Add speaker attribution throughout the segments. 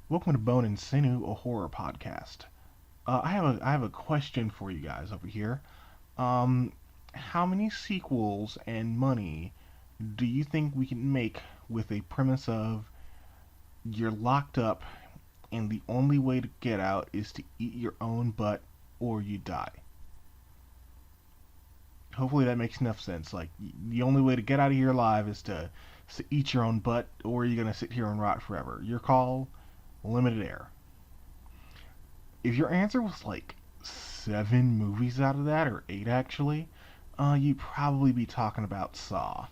Speaker 1: Welcome to Bone and Sinew, a horror podcast. I have a question for you guys over here. Um, how many sequels and money do you think we can make with a premise of you're locked up and the only way to get out is to eat your own butt or you die? Hopefully that makes enough sense. Like the only way to get out of here alive is to eat your own butt, or you're gonna sit here and rot forever. Your call. Limited air. If your answer was like seven movies out of that, or eight actually, you'd probably be talking about Saw.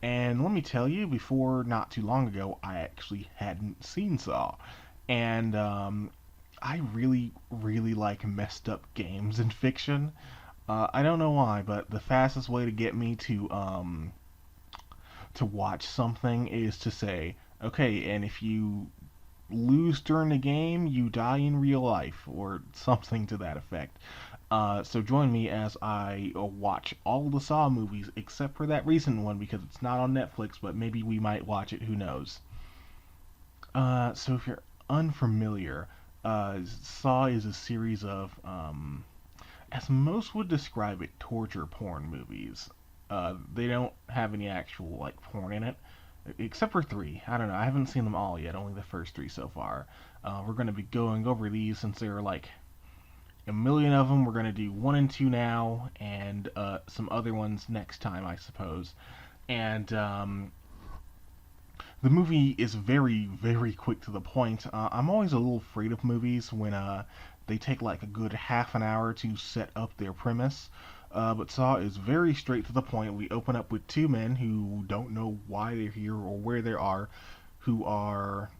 Speaker 1: And let me tell you, before not too long ago, I actually hadn't seen Saw. And I really, really like messed up games and fiction. I don't know why, but the fastest way to get me to watch something is to say, okay, and if you lose during the game, you die in real life, or something to that effect. So join me as I watch all the Saw movies except for that recent one because it's not on Netflix, but maybe we might watch it, who knows. So if you're unfamiliar, Saw is a series of, as most would describe it, torture porn movies. They don't have any actual like porn in it, except for three. I don't know. I haven't seen them all yet. Only the first three so far. We're going to be going over these since there are like a million of them. We're going to do one and two now, and some other ones next time, I suppose. And the movie is very, very quick to the point. I'm always a little afraid of movies when they take like a good half an hour to set up their premise. But Saw is very straight to the point. We open up with two men who don't know why they're here or where they are, who are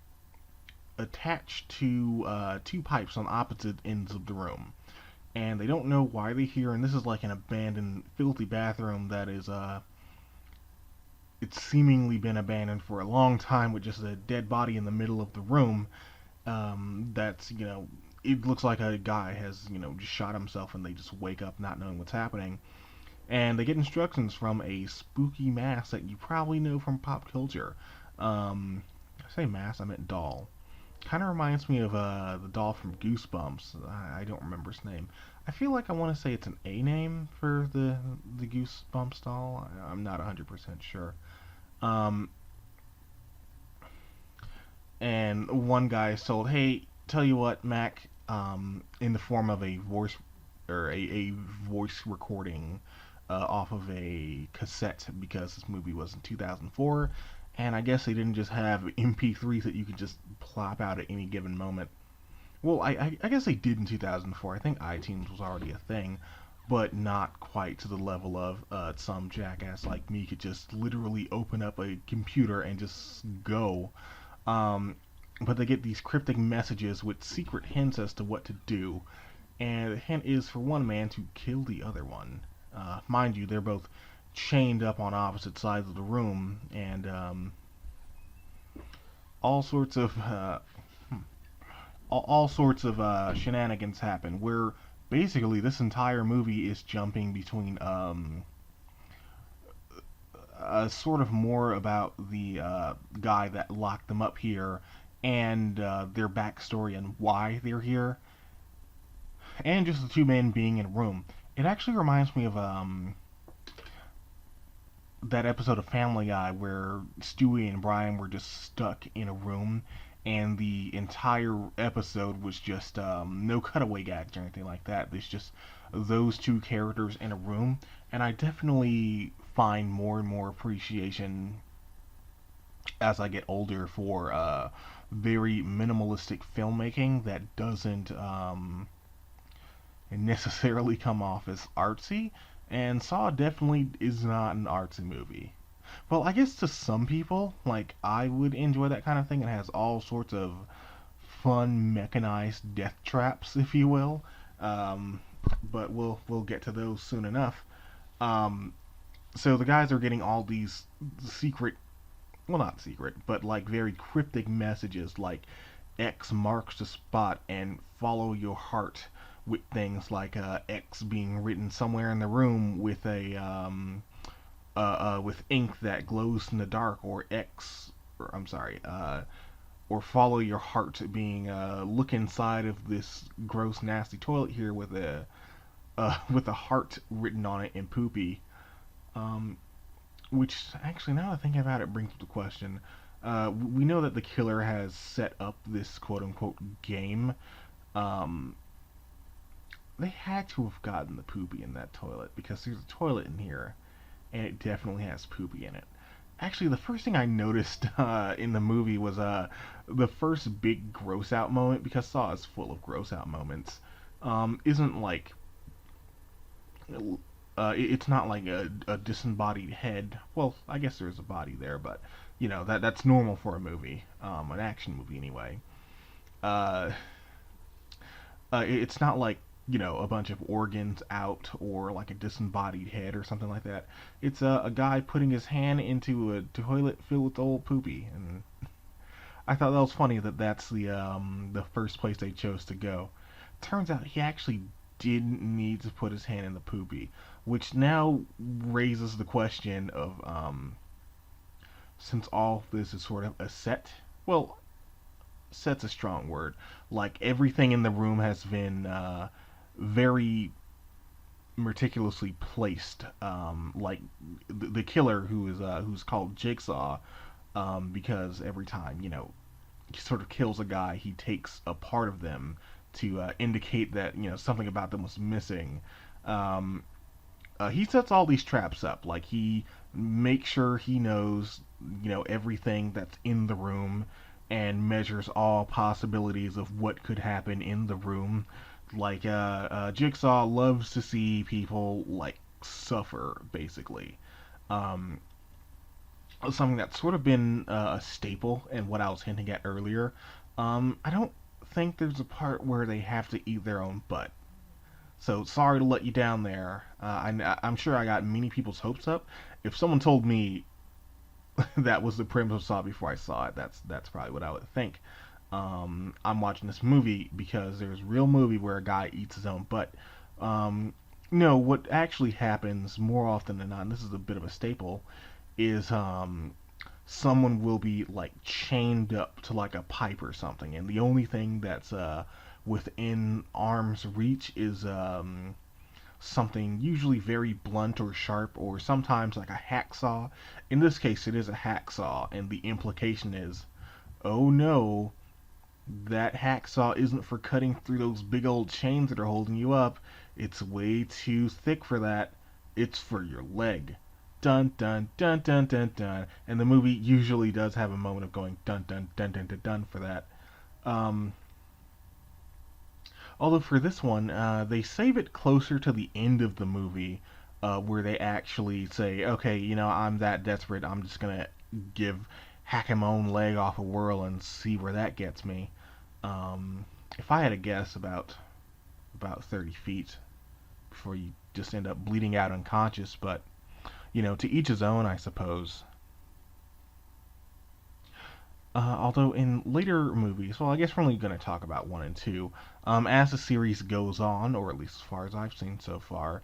Speaker 1: attached to two pipes on opposite ends of the room. And they don't know why they're here, and this is like an abandoned, filthy bathroom that is, it's seemingly been abandoned for a long time with just a dead body in the middle of the room. It looks like a guy has, just shot himself and they just wake up not knowing what's happening. And they get instructions from a spooky mask that you probably know from pop culture. I say mask, I meant doll. Kind of reminds me of the doll from Goosebumps. I don't remember his name. I feel like I want to say it's an A name for the Goosebumps doll. I'm not 100% sure. Um, and one guy is told, "Hey, tell you what, Mac," in the form of a voice or a voice recording off of a cassette because this movie was in 2004, and I guess they didn't just have MP3s that you could just plop out at any given moment. Well, I guess they did in 2004. I think iTunes was already a thing, but not quite to the level of some jackass like me could just literally open up a computer and just go. Um, but they get these cryptic messages with secret hints as to what to do, and the hint is for one man to kill the other one. Mind you, they're both chained up on opposite sides of the room, and all sorts of all sorts of shenanigans happen. Where basically this entire movie is jumping between sort of more about the guy that locked them up here and their backstory and why they're here, and just the two men being in a room. It actually reminds me of that episode of Family Guy where Stewie and Brian were just stuck in a room, and the entire episode was just no cutaway gags or anything like that. There's just those two characters in a room, and I definitely find more and more appreciation as I get older for very minimalistic filmmaking that doesn't necessarily come off as artsy, and Saw definitely is not an artsy movie. Well, I guess to some people, like I would enjoy that kind of thing. It has all sorts of fun mechanized death traps, if you will. Um, but we'll get to those soon enough. Um, so the guys are getting all these secret, well not secret, but like very cryptic messages like X marks the spot and follow your heart, with things like X being written somewhere in the room with a with ink that glows in the dark, or X, or I'm sorry, or follow your heart being look inside of this gross nasty toilet here with a with a heart written on it in poopy. Um, which actually, now that I think about it, brings up the question. We know that the killer has set up this quote unquote game. Um, they had to have gotten the poopy in that toilet because there's a toilet in here and it definitely has poopy in it. Actually, the first thing I noticed in the movie was the first big gross out moment, because Saw is full of gross out moments. Isn't like it's not like a disembodied head. Well, I guess there's a body there, but that's normal for a movie, an action movie anyway. Uh, it's not like a bunch of organs out or like a disembodied head or something like that. It's a guy putting his hand into a toilet filled with old poopy, and I thought that was funny that that's the first place they chose to go. Turns out he actually didn't need to put his hand in the poopy, which now raises the question of since all this is sort of a set. Well, set's a strong word. Like everything in the room has been very meticulously placed. Like the killer who's called Jigsaw, because every time he sort of kills a guy, he takes a part of them to indicate that something about them was missing. Um, he sets all these traps up. Like he makes sure he knows everything that's in the room and measures all possibilities of what could happen in the room. Like Jigsaw loves to see people like suffer, basically. Um, Something that's sort of been a staple in what I was hinting at earlier. I don't think there's a part where they have to eat their own butt. So sorry to let you down there. I'm sure I got many people's hopes up. If someone told me that was the premise of Saw before I saw it, that's probably what I would think. I'm watching this movie because there's a real movie where a guy eats his own butt. Um, no, what actually happens more often than not, and this is a bit of a staple, is someone will be like chained up to like a pipe or something, and the only thing that's within arm's reach is something usually very blunt or sharp, or sometimes like a hacksaw. In this case, it is a hacksaw, and the implication is, oh no, that hacksaw isn't for cutting through those big old chains that are holding you up. It's way too thick for that. It's for your leg. Dun dun dun dun dun dun. And the movie usually does have a moment of going dun dun dun dun dun dun for that. Um, Although for this one, they save it closer to the end of the movie, where they actually say, okay, I'm that desperate, I'm just gonna give hacking my own leg off a whirl and see where that gets me. If I had to guess, about 30 feet before you just end up bleeding out unconscious, but to each his own, I suppose. Although in later movies, well, I guess we're only going to talk about one and two. As the series goes on, or at least as far as I've seen so far,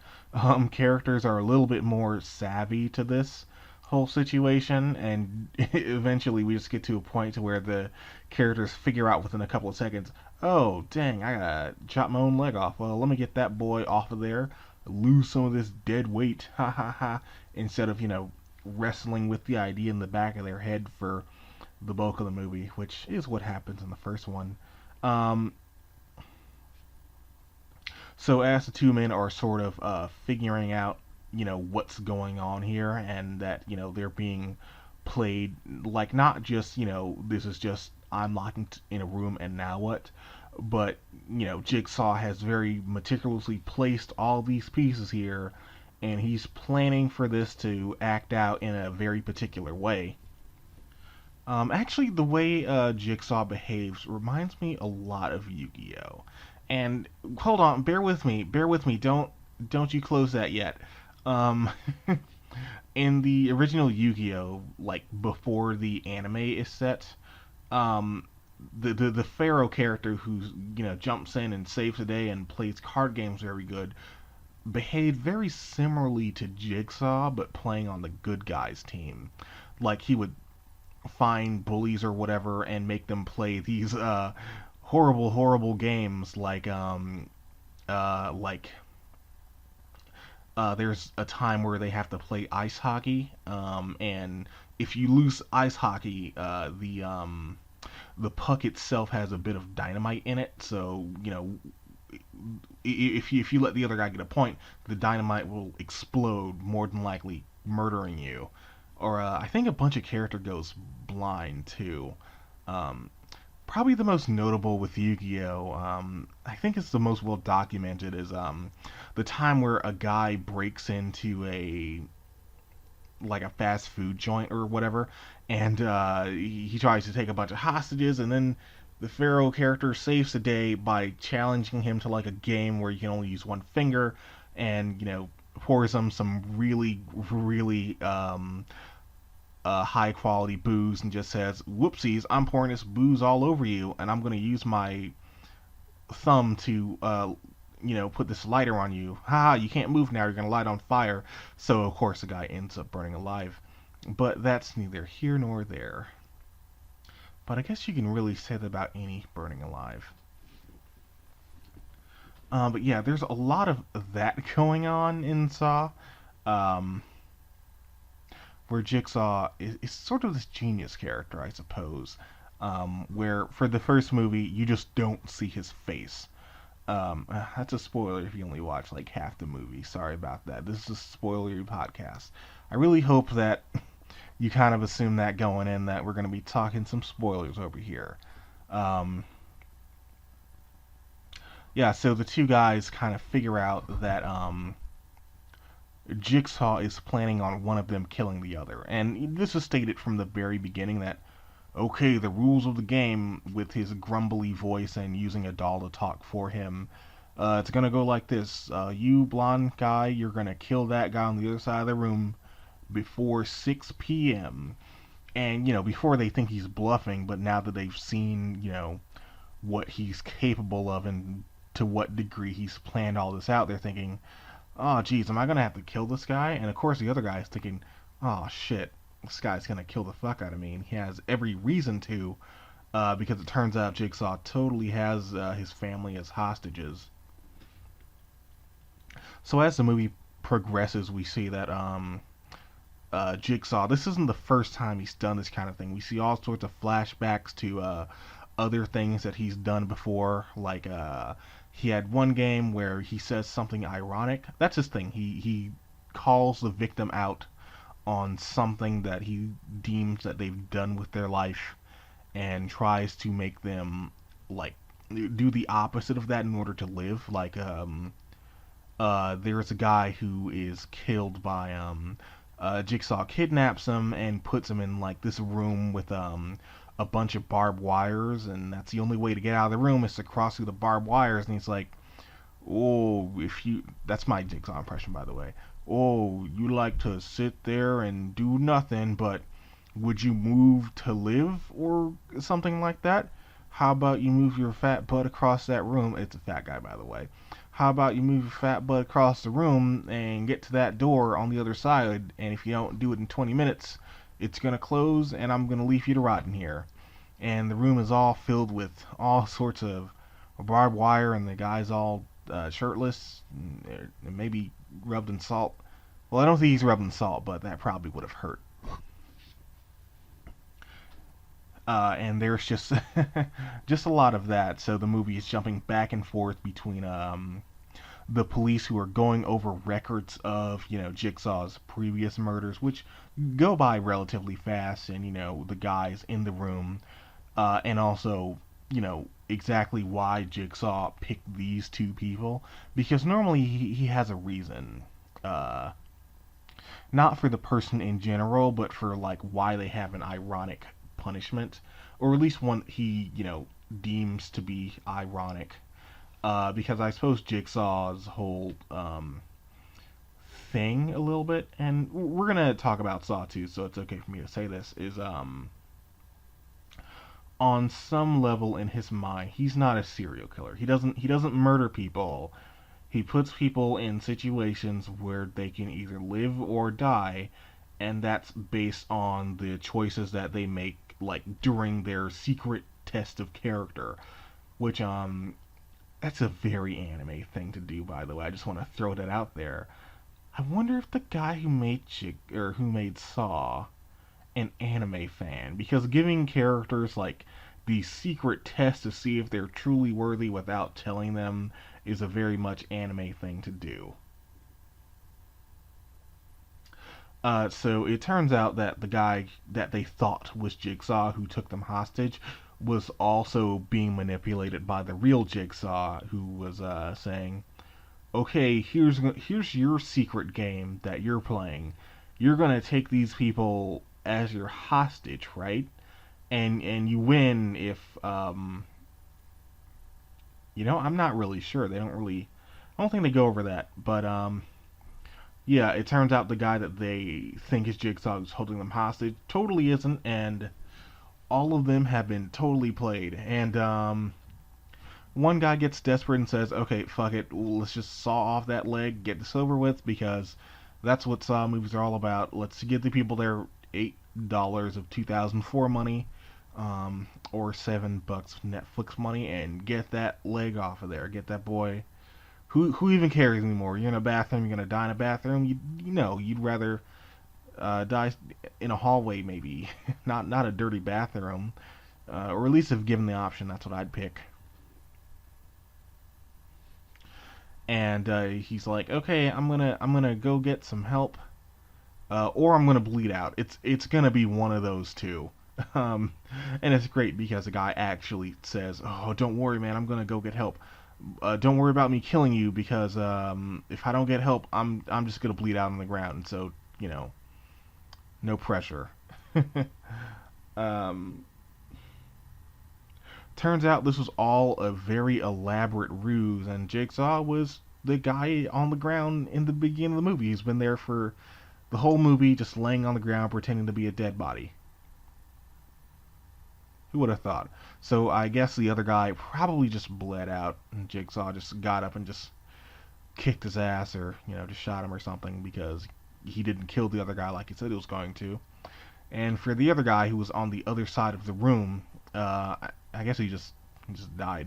Speaker 1: characters are a little bit more savvy to this whole situation, and eventually we just get to a point to where the characters figure out within a couple of seconds, oh, dang, I gotta chop my own leg off. Well, let me get that boy off of there, lose some of this dead weight, ha ha ha, instead of, wrestling with the idea in the back of their head for the bulk of the movie, which is what happens in the first one. Um, so as the two men are sort of figuring out, what's going on here, and that they're being played like not just this is just I'm locked in a room and now what, but Jigsaw has very meticulously placed all these pieces here, and he's planning for this to act out in a very particular way. Actually, the way Jigsaw behaves reminds me a lot of Yu-Gi-Oh. And hold on, bear with me. Don't you close that yet. Um, in the original Yu-Gi-Oh, like before the anime is set, um, the Pharaoh character who jumps in and saves the day and plays card games very good behaved very similarly to Jigsaw, but playing on the good guys team. Like he would find bullies or whatever and make them play these horrible, horrible games like there's a time where they have to play ice hockey, and if you lose ice hockey, the puck itself has a bit of dynamite in it, so if you let the other guy get a point, the dynamite will explode, more than likely murdering you. Or I think a bunch of character goes blind too. Um, Probably the most notable with Yu-Gi-Oh! I think it's the most well documented is the time where a guy breaks into a fast food joint or whatever, and he tries to take a bunch of hostages, and then the Pharaoh character saves the day by challenging him to like a game where you can only use one finger, and pours him some really, really high quality booze and just says, "Whoopsies, I'm pouring this booze all over you, and I'm going to use my thumb to put this lighter on you. Ha! You can't move now. You're going to light on fire." So of course the guy ends up burning alive. But that's neither here nor there. But I guess you can really say that about any burning alive. But yeah, there's a lot of that going on in Saw. Um, where Jigsaw is sort of this genius character, I suppose. Where for the first movie you just don't see his face. That's a spoiler if you only watch like half the movie. Sorry about that. This is a spoilery podcast. I really hope that you kind of assume that going in that we're going to be talking some spoilers over here. Um, yeah, so the two guys kind of figure out that Jigsaw is planning on one of them killing the other. And this is stated from the very beginning that, okay, the rules of the game, with his grumbly voice and using a doll to talk for him, it's gonna go like this. You, blonde guy, you're gonna kill that guy on the other side of the room before 6 p.m. And, before they think he's bluffing, but now that they've seen, what he's capable of and to what degree he's planned all this out, they're thinking, oh, geez, am I going to have to kill this guy? And of course, the other guy is thinking, oh, shit, this guy's going to kill the fuck out of me. And he has every reason to, because it turns out Jigsaw totally has his family as hostages. So as the movie progresses, we see that Jigsaw, this isn't the first time he's done this kind of thing. We see all sorts of flashbacks to other things that he's done before, like he had one game where he says something ironic. That's his thing. He calls the victim out on something that he deems that they've done with their life and tries to make them like do the opposite of that in order to live. Like there's a guy who is killed by Jigsaw kidnaps him and puts him in like this room with a bunch of barbed wires, and that's the only way to get out of the room is to cross through the barbed wires. And he's like, "Oh, if you," that's my Jigsaw impression, by the way. "Oh, you like to sit there and do nothing, but would you move to live or something like that? How about you move your fat butt across that room?" It's a fat guy, by the way. "How about you move your fat butt across the room and get to that door on the other side, and if you don't do it in 20 minutes, it's going to close and I'm going to leave you to rot in here." And the room is all filled with all sorts of barbed wire, and the guy's all shirtless, and maybe rubbed in salt. Well, I don't think he's rubbed in salt, but that probably would have hurt. And there's just just a lot of that. So the movie is jumping back and forth between the police who are going over records of Jigsaw's previous murders, which go by relatively fast, and the guys in the room, and also exactly why Jigsaw picked these two people, because normally he has a reason. Not for the person in general, but for like why they have an ironic punishment, or at least one he deems to be ironic. Because I suppose Jigsaw's whole thing a little bit, and we're gonna talk about Saw 2, so it's okay for me to say this, is on some level in his mind, he's not a serial killer. He doesn't murder people. He puts people in situations where they can either live or die, and that's based on the choices that they make like during their secret test of character, which that's a very anime thing to do, by the way. I just want to throw that out there. I wonder if the guy who made who made Saw an anime fan, because giving characters like the secret test to see if they're truly worthy without telling them is a very much anime thing to do. So it turns out that the guy that they thought was Jigsaw, who took them hostage, was also being manipulated by the real Jigsaw, who was saying, "Okay, here's your secret game that you're playing. You're gonna take these people as your hostage, right? And you win if I'm not really sure. They don't really. I don't think they go over that, but yeah, it turns out the guy that they think is Jigsaw who's holding them hostage totally isn't, and all of them have been totally played. And one guy gets desperate and says, "Okay, fuck it, let's just saw off that leg, get this over with, because that's what Saw movies are all about. Let's get the people their $8 of 2004 money, or $7 Netflix money, and get that leg off of there. Get that boy. Who even cares anymore? You're in a bathroom. You're gonna die in a bathroom. You'd rather die in a hallway, maybe, not a dirty bathroom, or at least if given the option, that's what I'd pick." And he's like, "Okay, I'm gonna go get some help, or I'm gonna bleed out. It's gonna be one of those two." Um, and it's great because the guy actually says, "Oh, don't worry, man. I'm gonna go get help. Don't worry about me killing you, because if I don't get help, I'm just gonna bleed out on the ground. So no pressure." um, Turns out this was all a very elaborate ruse, and Jigsaw was the guy on the ground in the beginning of the movie. He's been there for the whole movie, just laying on the ground pretending to be a dead body. Who would have thought? So I guess the other guy probably just bled out, and Jigsaw just got up and just kicked his ass, or just shot him or something, because he didn't kill the other guy like he said he was going to. And for the other guy who was on the other side of the room, I guess he just died.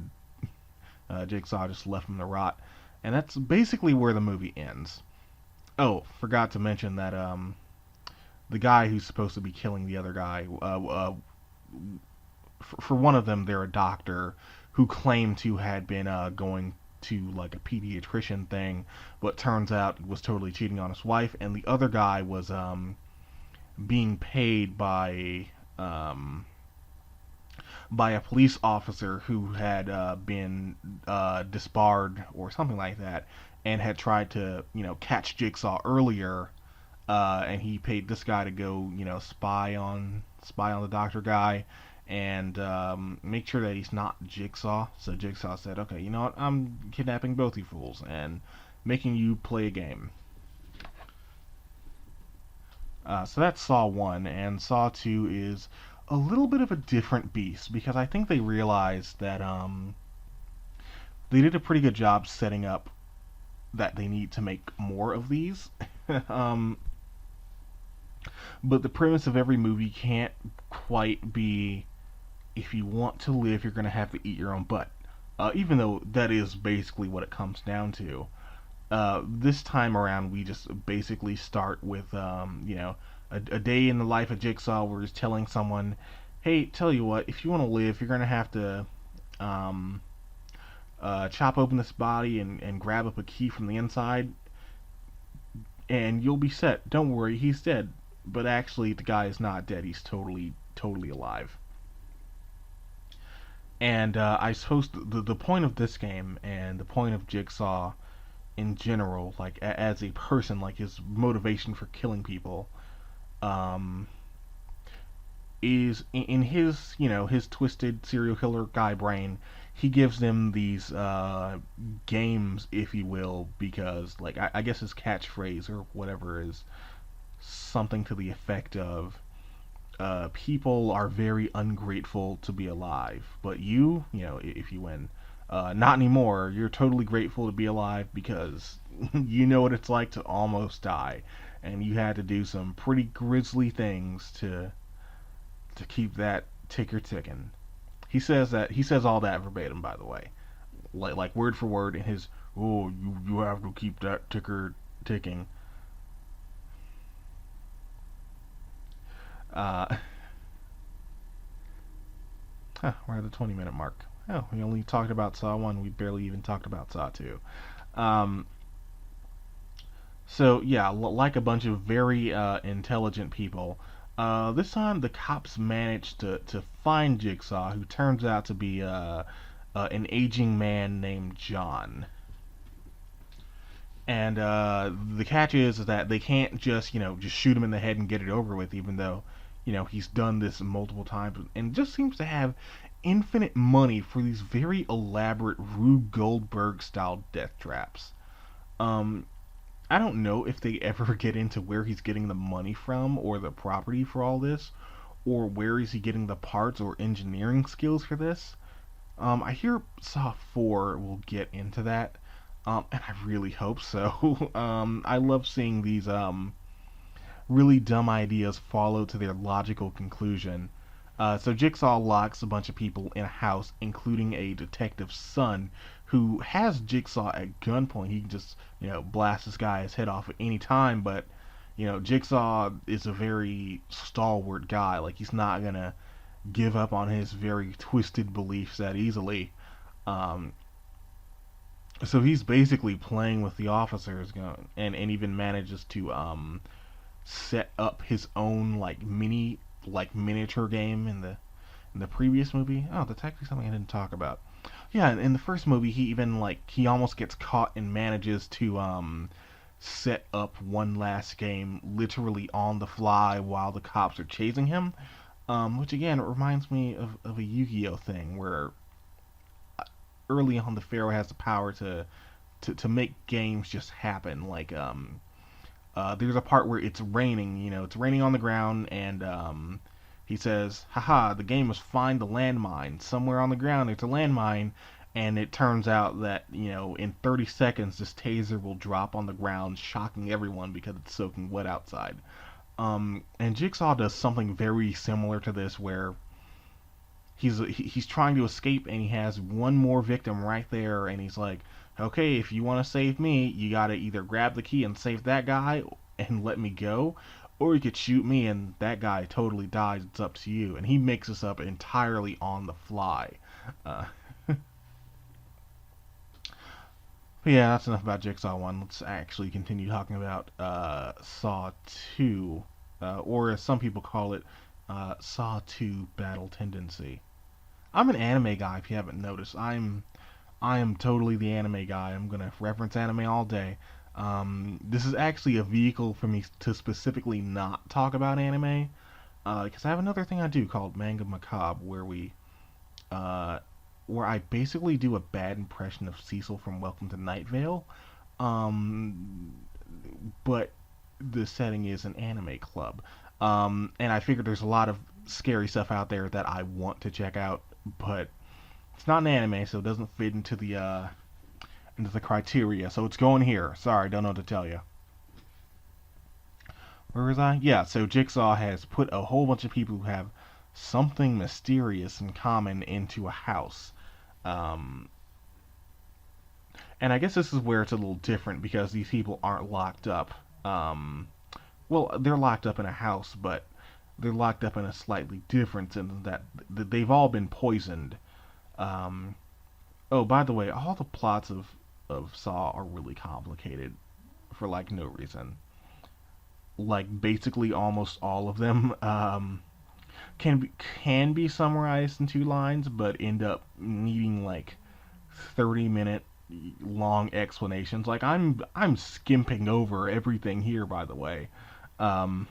Speaker 1: Jigsaw just left him to rot, and that's basically where the movie ends. Oh, forgot to mention that the guy who's supposed to be killing the other guy, for one of them, they're a doctor who claimed to had been going to like a pediatrician thing, but turns out was totally cheating on his wife, and the other guy was being paid by a police officer who had been disbarred or something like that, and had tried to catch Jigsaw earlier, and he paid this guy to go spy on the doctor guy, and make sure that he's not Jigsaw. So Jigsaw said, "Okay, you know what? I'm kidnapping both you fools and making you play a game." So that's Saw 1, and Saw 2 is a little bit of a different beast, because I think they realized that they did a pretty good job setting up that they need to make more of these. um, but the premise of every movie can't quite be, if you want to live, you're going to have to eat your own butt. Even though that is basically what it comes down to. This time around, we just basically start with, a day in the life of Jigsaw, where he's telling someone, "Hey, tell you what, if you want to live, you're gonna have to um, chop open this body and grab up a key from the inside, and you'll be set. Don't worry, he's dead." But actually, the guy is not dead. He's totally alive. And I suppose the point of this game, and the point of Jigsaw in general, like as a person, like his motivation for killing people, um, is in his his twisted serial killer guy brain. He gives them these games, if you will, because like I guess his catchphrase or whatever is something to the effect of, people are very ungrateful to be alive, but if you win, not anymore. You're totally grateful to be alive, because you know what it's like to almost die. and you had to do some pretty grisly things to keep that ticker ticking. He says all that verbatim, by the way, like word for word in his. Oh, you have to keep that ticker ticking. Uh, we're at the 20-minute mark. Oh, we only talked about Saw 1. We barely even talked about Saw 2. Um, so, yeah, like a bunch of very intelligent people, this time the cops managed to find Jigsaw, who turns out to be an aging man named John. And the catch is that they can't just, just shoot him in the head and get it over with, even though, he's done this multiple times and just seems to have infinite money for these very elaborate Rube Goldberg style death traps. Um, I don't know if they ever get into where he's getting the money from or the property for all this, or where is he getting the parts or engineering skills for this. I hear Saw 4 will get into that, and I really hope so. I love seeing these really dumb ideas follow to their logical conclusion. So Jigsaw locks a bunch of people in a house, including a detective's son, who has Jigsaw at gunpoint. He can just, blast this guy's head off at any time, but, Jigsaw is a very stalwart guy. Like, he's not gonna give up on his very twisted beliefs that easily. Um, so he's basically playing with the officers, and even manages to set up his own miniature game in the previous movie. Oh, that's actually something I didn't talk about. Yeah, in the first movie, he even he almost gets caught and manages to set up one last game literally on the fly while the cops are chasing him. Which again reminds me of a Yu-Gi-Oh thing where early on the Pharaoh has the power to make games just happen. There's a part where it's raining, it's raining on the ground, and he says, haha, the game was find the landmine. Somewhere on the ground there's a landmine, and it turns out that, in 30 seconds this taser will drop on the ground, shocking everyone because it's soaking wet outside. And Jigsaw does something very similar to this where he's trying to escape and he has one more victim right there and he's like, okay, if you want to save me, you gotta either grab the key and save that guy and let me go, or you could shoot me and that guy totally dies. It's up to you. And he makes this up entirely on the fly. Uh, but yeah, that's enough about Jigsaw 1. Let's actually continue talking about Saw 2, or as some people call it, Saw 2 Battle Tendency. I'm an anime guy, if you haven't noticed. I am totally the anime guy. I'm gonna reference anime all day. This is actually a vehicle for me to specifically not talk about anime, because I have another thing I do called Manga Macabre, uh, where I basically do a bad impression of Cecil from Welcome to Night Vale, um, but the setting is an anime club, and I figure there's a lot of scary stuff out there that I want to check out, but it's not an anime, so it doesn't fit into the criteria. So it's going here. Sorry, don't know what to tell you. Where was I? Yeah, so Jigsaw has put a whole bunch of people who have something mysterious in common into a house. Um, and I guess this is where it's a little different because these people aren't locked up. Um, well, they're locked up in a house, but they're locked up in a slightly different sense that they've all been poisoned. Um, oh, by the way, all the plots of Saw are really complicated for no reason. Like basically almost all of them can be summarized in two lines, but end up needing 30-minute long explanations. Like I'm skimping over everything here, by the way. Um,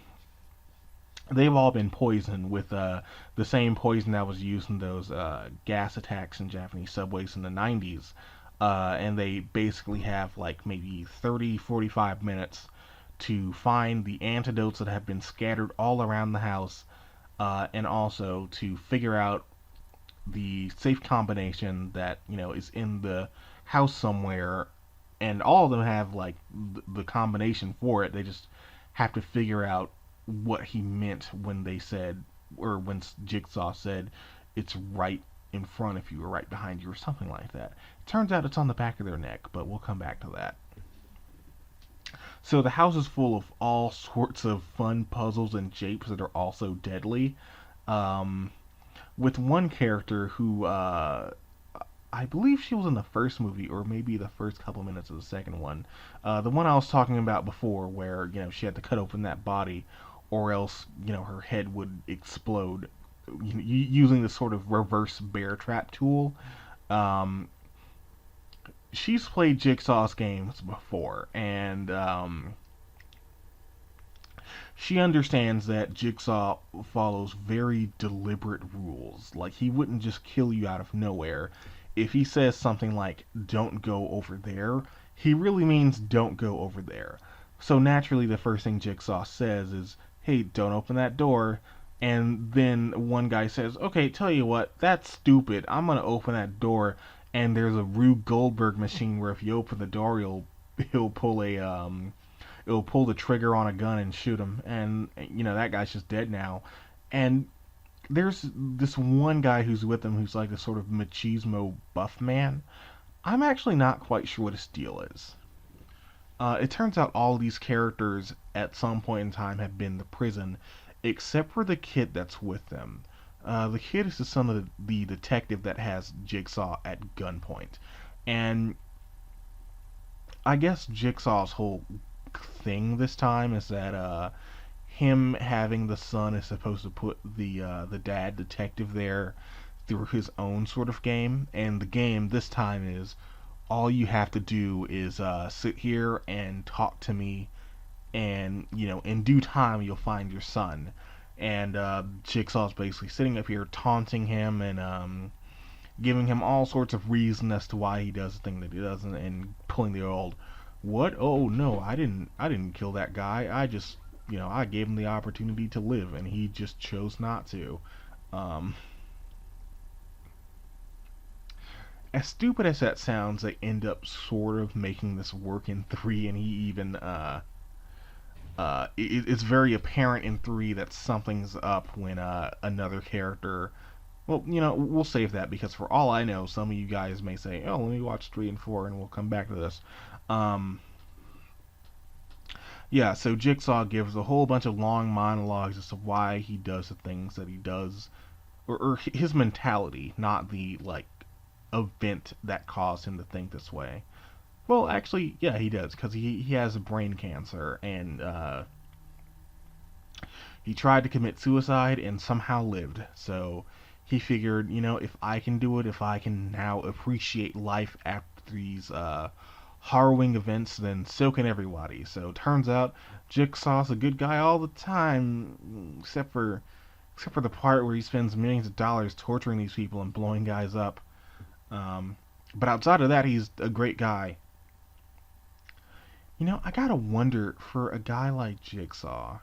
Speaker 1: they've all been poisoned with the same poison that was used in those gas attacks in Japanese subways in the 90s. And they basically have maybe 30, 45 minutes to find the antidotes that have been scattered all around the house, and also to figure out the safe combination that is in the house somewhere. And all of them have the combination for it. They just have to figure out what he meant when they said, or when Jigsaw said, it's right in front of you or right behind you or something like that. Turns out it's on the back of their neck, but we'll come back to that. So the house is full of all sorts of fun puzzles and shapes that are also deadly. Um, with one character who I believe she was in the first movie or maybe the first couple minutes of the second one. The one I was talking about before, where she had to cut open that body, or else her head would explode using this sort of reverse bear trap tool. Um, she's played Jigsaw's games before, and she understands that Jigsaw follows very deliberate rules. Like, he wouldn't just kill you out of nowhere. If he says something like, don't go over there, he really means don't go over there. So naturally, the first thing Jigsaw says is, hey, don't open that door. And then one guy says, okay, tell you what, that's stupid. I'm going to open that door. And there's a Rube Goldberg machine where if you open the door, he'll pull it'll pull the trigger on a gun and shoot him, and that guy's just dead now. And there's this one guy who's with him who's like this sort of machismo buff man. I'm actually not quite sure what his deal is. It turns out all these characters at some point in time have been to prison, except for the kid that's with them. The kid is the son of the detective that has Jigsaw at gunpoint, and I guess Jigsaw's whole thing this time is that him having the son is supposed to put the dad detective there through his own sort of game, and the game this time is all you have to do is sit here and talk to me, and in due time you'll find your son. And Jigsaw's basically sitting up here taunting him and giving him all sorts of reason as to why he does the thing that he doesn't, and pulling the old, what? Oh no, I didn't kill that guy. I just, I gave him the opportunity to live, and he just chose not to. Um, as stupid as that sounds, they end up sort of making this work in three, and he even it's very apparent in three that something's up when another character. Well, we'll save that because for all I know, some of you guys may say, "Oh, let me watch 3 and 4, and we'll come back to this." Um, yeah, so Jigsaw gives a whole bunch of long monologues as to why he does the things that he does, or his mentality, not the like event that caused him to think this way. Well, actually, yeah, he does because he has brain cancer, and he tried to commit suicide and somehow lived. So he figured, if I can do it, if I can now appreciate life after these harrowing events, then so can everybody. So it turns out Jigsaw's a good guy all the time, except for the part where he spends millions of dollars torturing these people and blowing guys up. Um, but outside of that, he's a great guy. I gotta wonder, for a guy like Jigsaw,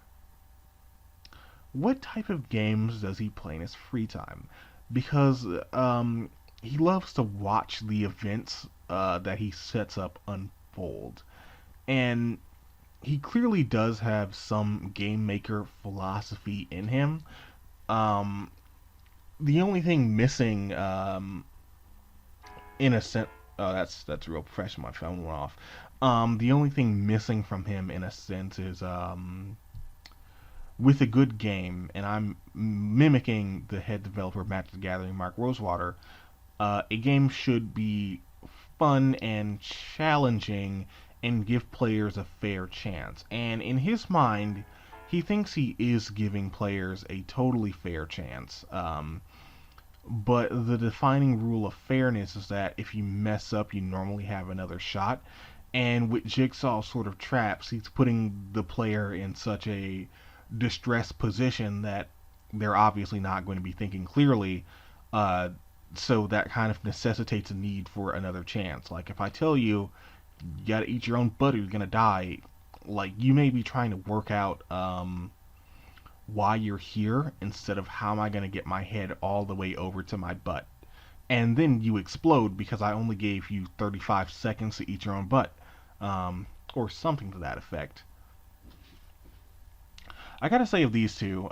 Speaker 1: what type of games does he play in his free time? Because he loves to watch the events that he sets up unfold. And he clearly does have some game maker philosophy in him. Um, the only thing missing, in a sense, oh, that's real professional. My phone went off. The only thing missing from him, in a sense, is with a good game, and I'm mimicking the head developer Magic the Gathering, Mark Rosewater. A game should be fun and challenging and give players a fair chance. And in his mind, he thinks he is giving players a totally fair chance. But the defining rule of fairness is that if you mess up, you normally have another shot. And with Jigsaw sort of traps, he's putting the player in such a distressed position that they're obviously not going to be thinking clearly. Uh, so that kind of necessitates a need for another chance. Like, if I tell you, you gotta eat your own butt or you're gonna die, like, you may be trying to work out why you're here instead of how am I gonna get my head all the way over to my butt. And then you explode because I only gave you 35 seconds to eat your own butt. Or something to that effect. I gotta say of these two,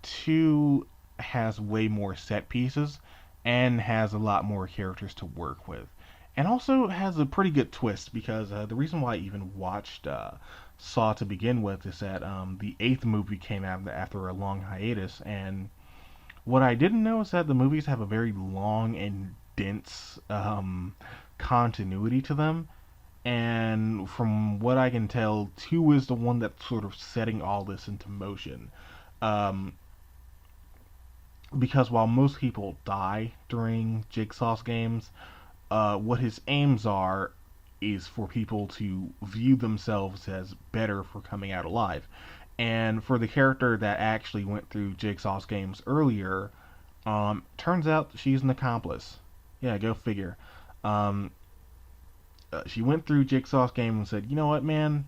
Speaker 1: two has way more set pieces and has a lot more characters to work with. And also has a pretty good twist because the reason why I even watched Saw to begin with is that the eighth movie came out after a long hiatus, and what I didn't know is that the movies have a very long and dense continuity to them. And from what I can tell, two is the one that's sort of setting all this into motion. Um, because while most people die during Jigsaw's games, what his aims are is for people to view themselves as better for coming out alive. And for the character that actually went through Jigsaw's games earlier, turns out she's an accomplice. Yeah, go figure. Um, she went through Jigsaw's game and said, "You know what, man?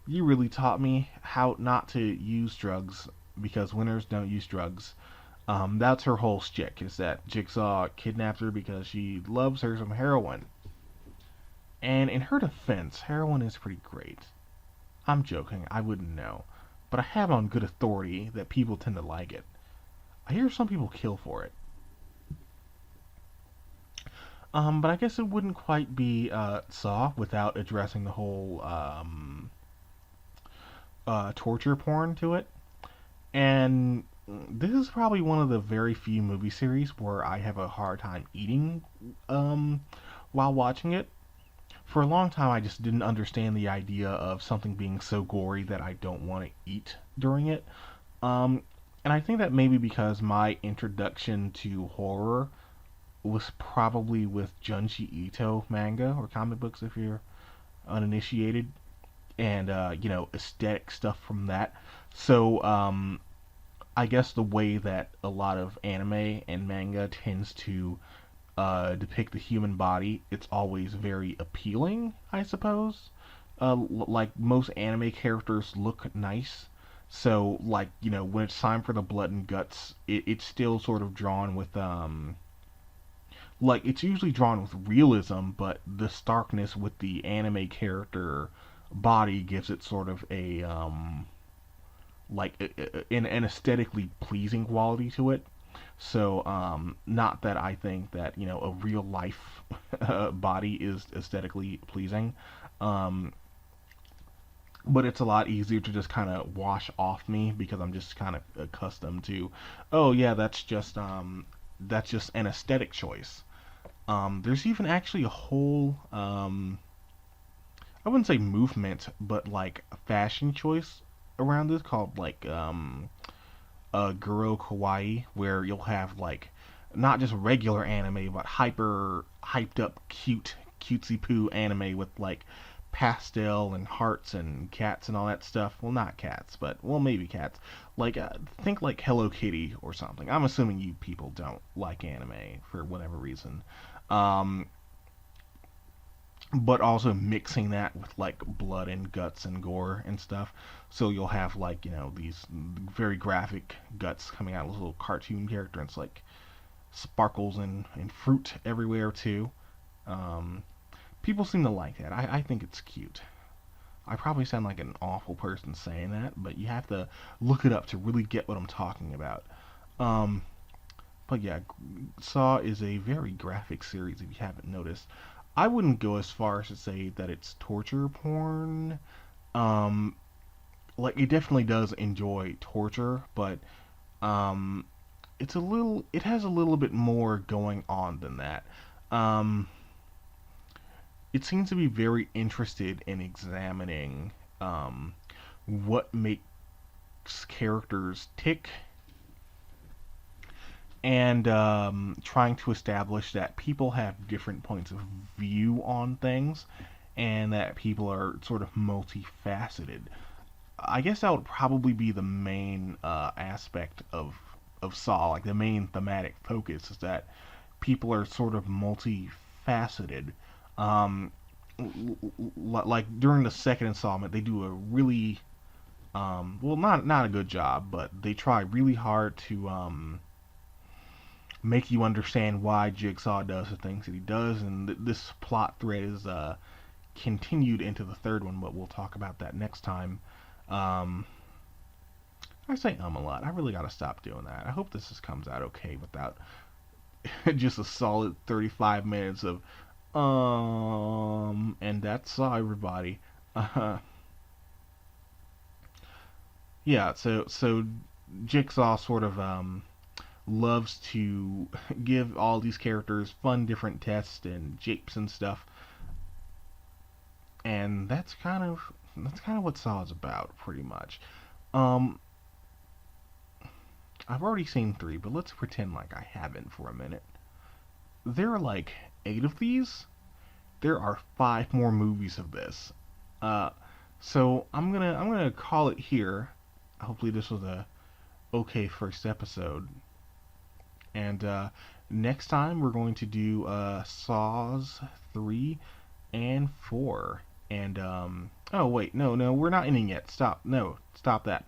Speaker 1: You really taught me how not to use drugs because winners don't use drugs." That's her whole shtick, is that Jigsaw kidnapped her because she loves her some heroin. And in her defense, heroin is pretty great. I'm joking, I wouldn't know. But I have on good authority that people tend to like it. I hear some people kill for it. But I guess it wouldn't quite be Saw without addressing the whole torture porn to it. And this is probably one of the very few movie series where I have a hard time eating um, while watching it. For a long time, I just didn't understand the idea of something being so gory that I don't want to eat during it. Um, and I think that maybe because my introduction to horror was probably with Junji Ito manga or comic books if you're uninitiated, and aesthetic stuff from that. So I guess the way that a lot of anime and manga tends to depict the human body, it's always very appealing, I suppose. Like most anime characters look nice. So, like, when it's time for the blood and guts, it's still sort of drawn with, like, it's usually drawn with realism, but the starkness with the anime character body gives it sort of a, like, an aesthetically pleasing quality to it. So, not that I think that, a real life body is aesthetically pleasing, um, but it's a lot easier to just kind of wash off me because I'm just kind of accustomed to, oh yeah, that's just an aesthetic choice. There's even actually a whole, I wouldn't say movement, but like a fashion choice around this called like Guro Kawaii, where you'll have like not just regular anime, but hyper hyped up, cutesy poo anime with like pastel and hearts and cats and all that stuff. Well, not cats, but well, maybe cats. Like think like Hello Kitty or something. I'm assuming you people don't like anime for whatever reason. Um, but also mixing that with like blood and guts and gore and stuff. So you'll have like these very graphic guts coming out of a little cartoon character. And it's like sparkles and fruit everywhere too. Um, People seem to like that. I think it's cute. I probably sound like an awful person saying that, but you have to look it up to really get what I'm talking about. Um, but yeah, Saw is a very graphic series if you haven't noticed. I wouldn't go as far as to say that it's torture porn. Um, like it definitely does enjoy torture, but um, it has a little bit more going on than that. Um, it seems to be very interested in examining what makes characters tick and trying to establish that people have different points of view on things and that people are sort of multifaceted. I guess that would probably be the main aspect of Saw, like the main thematic focus is that people are sort of multifaceted. Um, like during the second installment, they do a really well, not a good job, but they try really hard to make you understand why Jigsaw does the things that he does, and this plot thread is continued into the third one, but we'll talk about that next time. Um, I say a lot. I really gotta stop doing that. I hope this just comes out okay without just a solid 35 minutes of and that's all, everybody. Uh, yeah, so Jigsaw sort of loves to give all these characters fun different tests and japes and stuff, and that's kind of what Saw is about, pretty much. Um, I've already seen three, but let's pretend like I haven't for a minute. There are like eight of these. There are five more movies of this. Uh, so I'm gonna call it here. Hopefully this was a okay first episode. And next time we're going to do Saws 3 and 4. And oh wait, no, we're not ending yet. Stop. No, stop that.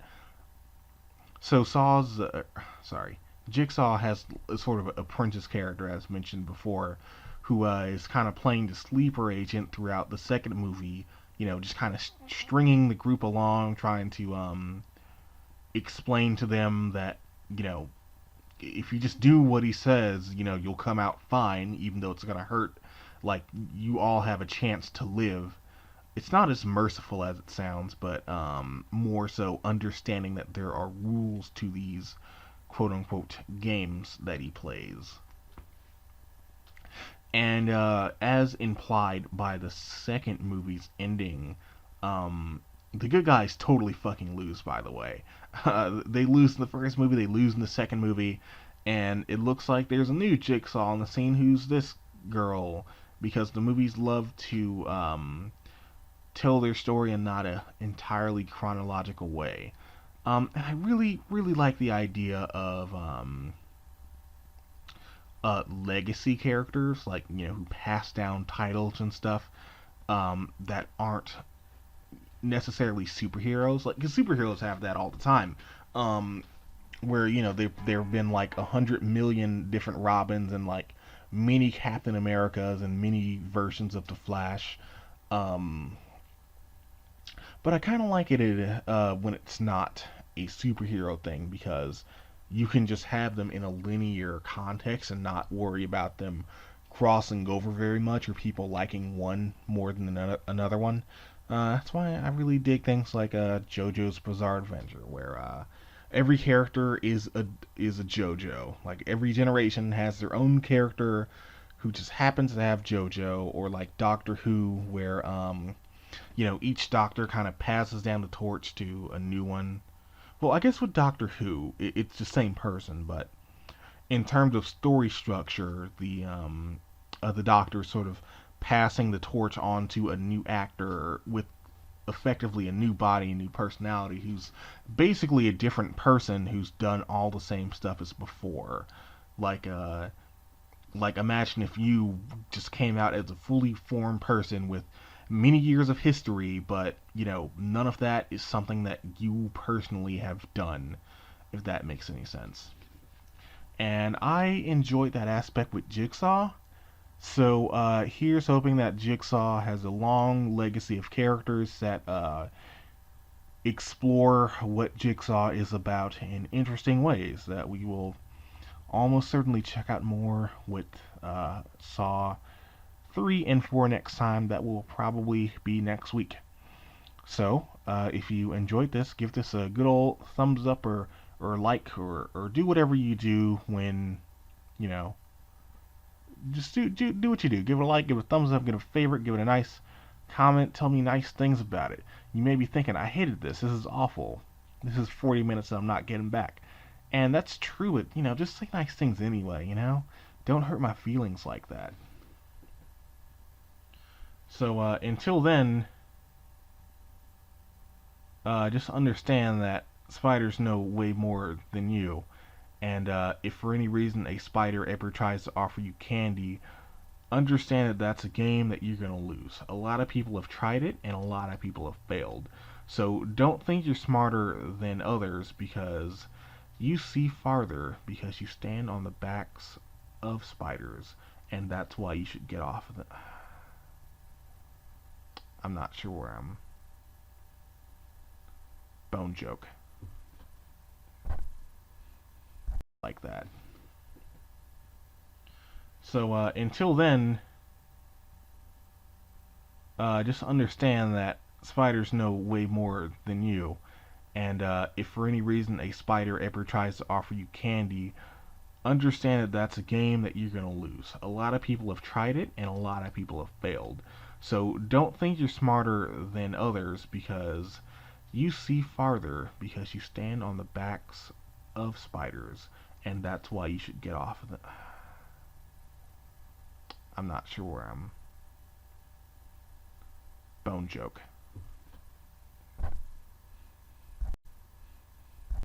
Speaker 1: So sorry. Jigsaw has a sort of apprentice character, as mentioned before, who is kind of playing the sleeper agent throughout the second movie. Just kind of stringing the group along, trying to explain to them that you know if you just do what he says, you'll come out fine, even though it's gonna hurt. Like, you all have a chance to live. It's not as merciful as it sounds, but more so understanding that there are rules to these quote unquote games that he plays. And as implied by the second movie's ending, um, the good guys totally fucking lose, by the way. They lose in the first movie, they lose in the second movie, and it looks like there's a new Jigsaw on the scene. Who's this girl? Because the movies love to tell their story in not a entirely chronological way. And I really, really like the idea of legacy characters, like, who pass down titles and stuff, that aren't necessarily superheroes. Like, because superheroes have that all the time. Um, where there have been like 100 million different Robins and like many Captain Americas and many versions of the Flash. Um, but I kind of like it when it's not a superhero thing, because you can just have them in a linear context and not worry about them crossing over very much or people liking one more than another one. That's why I really dig things like JoJo's Bizarre Adventure, where every character is a JoJo. Like, every generation has their own character who just happens to have JoJo, or like Doctor Who, where each Doctor kind of passes down the torch to a new one. Well, I guess with Doctor Who, it's the same person, but in terms of story structure, the Doctor sort of passing the torch on to a new actor with effectively a new body, a new personality, who's basically a different person who's done all the same stuff as before. Like imagine if you just came out as a fully formed person with many years of history, but none of that is something that you personally have done, if that makes any sense. And I enjoyed that aspect with Jigsaw. So here's hoping that Jigsaw has a long legacy of characters that explore what Jigsaw is about in interesting ways that we will almost certainly check out more with Saw 3 and 4 next time. That will probably be next week. So, if you enjoyed this, give this a good old thumbs up, or like, or do whatever you do when, you know, just do what you do. Give it a like, give it a thumbs up, give it a favorite, give it a nice comment, tell me nice things about it. You may be thinking, I hated this. This is awful. This is 40 minutes that I'm not getting back. And that's true. Just say nice things anyway. Don't hurt my feelings like that. So until then, just understand that spiders know way more than you. And if for any reason a spider ever tries to offer you candy, understand that that's a game that you're going to lose. A lot of people have tried it, and a lot of people have failed. So don't think you're smarter than others because you see farther, because you stand on the backs of spiders, and that's why you should get off of it. I'm not sure where I'm. Bone joke. Like that. So until then, just understand that spiders know way more than you. And if for any reason a spider ever tries to offer you candy, understand that that's a game that you're going to lose. A lot of people have tried it, and a lot of people have failed. So don't think you're smarter than others because you see farther because you stand on the backs of spiders, and that's why you should get off of them. I'm not sure where I'm. Bone joke.